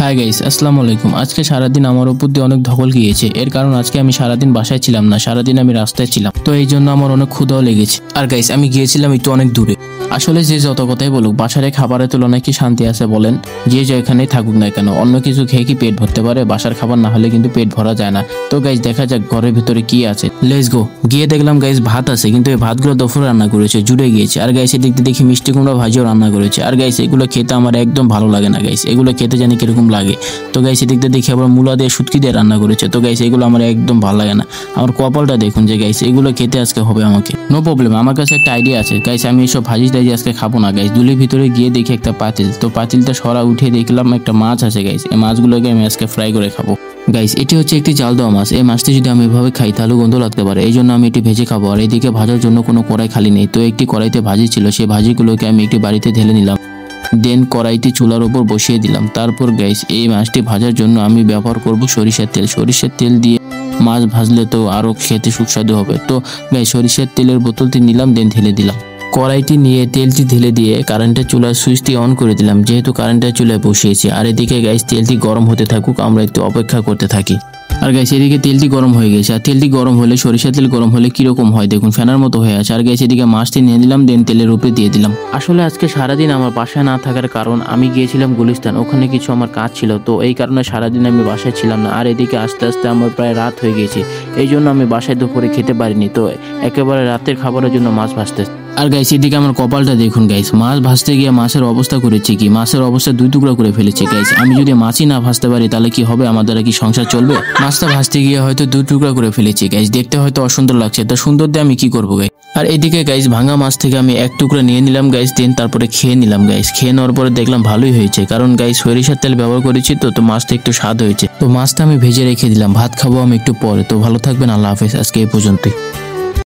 Hi guys, আসসালামু আলাইকুম। আজকে সারাদিন আমার উপর দিয়ে অনেক ধকল গিয়েছে। এর কারণ আজকে আমি সারাদিন বাসায় ছিলাম না, সারাদিন আমি রাস্তায় ছিলাম। তো এই জন্য আমার অনেক ক্ষুধাও লেগেছে। আর গাইস, আমি গিয়েছিলাম একটু অনেক দূরে। আসলে যে যত কথাই বলুক, বাসার খাবারের তুলনায় কি শান্তি আছে বলেন? যে যেখানেই থাকুক না কেন, অন্য কিছু খেয়ে কি পেট ভরতে পারে? বাসার খাবার না হলে কিন্তু পেট ভরা যায় না। তো গাইস, দেখা যাক ঘরের ভিতরে কি আছে। Let's go. গিয়ে দেখলাম গাইস ভাত আছে, কিন্তু এই ভাতগুলো দুপুরে রান্না করেছে, জুড়ে গিয়েছে। আর গাইস, এদিক দিয়ে দেখি মিষ্টি কুমড়া ভাজিও রান্না করেছে। আর গাইস, এগুলো খেতে আমার একদম ভালো লাগে না গাইস। এগুলো খেতে জানি কিরকম লাগে। তো গাইস, এদিক দিয়ে দেখি আবার মূলা দিয়ে শুটকি দিয়ে রান্না করেছে। তো গাইস, এগুলো আমার একদম ভালো লাগে না। আমার কপালটা দেখুন যে গাইস, এগুলো খেতে আজকে হবে আমাকে। নো প্রবলেম, আমার কাছে একটা আইডিয়া আছে গাইস। আমি এইসব ভাজি টাজি আজকে খাবো না গাইস। দুলির ভিতরে গিয়ে দেখি একটা পাতিল, তো পাতিলটা সরা উঠে দেখলাম একটা মাছ আছে গাইস। এই মাছগুলোকে আমি আজকে ফ্রাই করে খাবো গাইস। এটি হচ্ছে একটি জাল দেওয়া মাছ। এই মাছটি যদি আমি এভাবে খাই তাহলে গন্ধ লাগতে পারে, এই জন্য আমি এটি ভেজে খাবো। আর এদিকে ভাজার জন্য কোনো কড়াই খালি নেই, তো একটি কড়াইতে ভাজি ছিল। সেই ভাজিগুলোকে আমি একটি বাড়িতে ঢেলে নিলাম। দেন কড়াইটি চুলার উপর বসিয়ে দিলাম। তারপর গাইস, এই মাছটি ভাজার জন্য আমি ব্যবহার করব সরিষার তেল। সরিষার তেল দিয়ে মাছ ভাজলে তো আরো খেতে সুস্বাদু হবে। তো গাইস, সরিষার তেলের বোতলটি নিলাম, দেন ঢেলে দিলাম। কড়াইটি নিয়ে তেলটি ঢেলে দিয়ে কারেন্টের চুলার সুইচটি অন করে দিলাম, যেহেতু কারেন্টের চুলায় বসিয়েছি। আর এদিকে গাইস, তেলটি গরম হতে থাকুক, আমরা একটু অপেক্ষা করতে থাকি। আর গাইস, এদিকে তেলটি গরম হয়ে গেছে। আর তেলটি গরম হলে, সরিষার তেল গরম হলে কিরকম হয় দেখুন, ফেনার মতো হয়ে আছে। আর গাইস, এদিকে মাছটি নিয়ে দিলাম, দেন তেলের উপরে দিয়ে দিলাম। আসলে আজকে সারাদিন আমার বাসায় না থাকার কারণ, আমি গিয়েছিলাম গুলিস্তান, ওখানে কিছু আমার কাজ ছিল। তো এই কারণে সারাদিন আমি বাসায় ছিলাম না। আর এদিকে আস্তে আস্তে আমার প্রায় রাত হয়ে গেছে, এই জন্য আমি বাসায় দুপুরে খেতে পারিনি। তো একেবারে রাতের খাবারের জন্য মাছ ভাজতে। আর গাইস, এদিকে আমার কপালটা দেখুন গাইস, মাছ ভাজতে গিয়ে মাছের অবস্থা করেছি কি, মাছের অবস্থা দুই টুকরা করে ফেলেছি গাইস। আমি যদি মাছই না ভাজতে পারি তাহলে কি হবে, আমাদের কি সংসার চলবে? মাছটা ভাজতে গিয়ে হয়তো দুই টুকরা করে ফেলেছি গাইস, দেখতে হয়তো অসুন্দর লাগছে। তা সুন্দর দিয়ে আমি কি করবো গাইস? আর এদিকে গাইস, ভাঙা মাছ থেকে আমি এক টুকরা নিয়ে নিলাম গাইস, দেন তারপরে খেয়ে নিলাম গাইস। খেয়ে নেওয়ার পরে দেখলাম ভালোই হয়েছে, কারণ গাইস সরিষার তেল ব্যবহার করেছি, তো মাছটা একটু স্বাদ হয়েছে। তো মাছটা আমি ভেজে রেখে দিলাম, ভাত খাবো আমি একটু পরে। তো ভালো থাকবেন, আল্লাহ হাফেজ, আজকে এই পর্যন্তই।